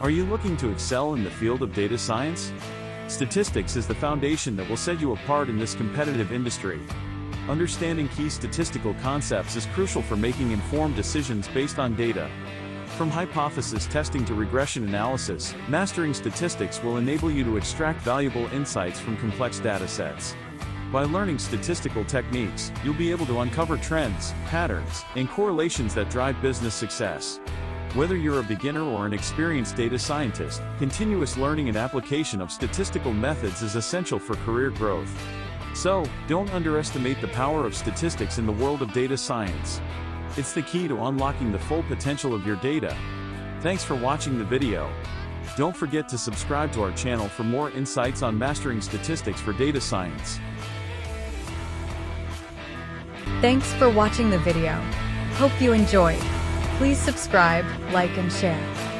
Are you looking to excel in the field of data science? Statistics is the foundation that will set you apart in this competitive industry. Understanding key statistical concepts is crucial for making informed decisions based on data. From hypothesis testing to regression analysis, mastering statistics will enable you to extract valuable insights from complex datasets. By learning statistical techniques, you'll be able to uncover trends, patterns, and correlations that drive business success. Whether you're a beginner or an experienced data scientist, continuous learning and application of statistical methods is essential for career growth. So, don't underestimate the power of statistics in the world of data science. It's the key to unlocking the full potential of your data. Thanks for watching the video. Don't forget to subscribe to our channel for more insights on mastering statistics for data science. Thanks for watching the video. Hope you enjoyed. Please subscribe, like and share.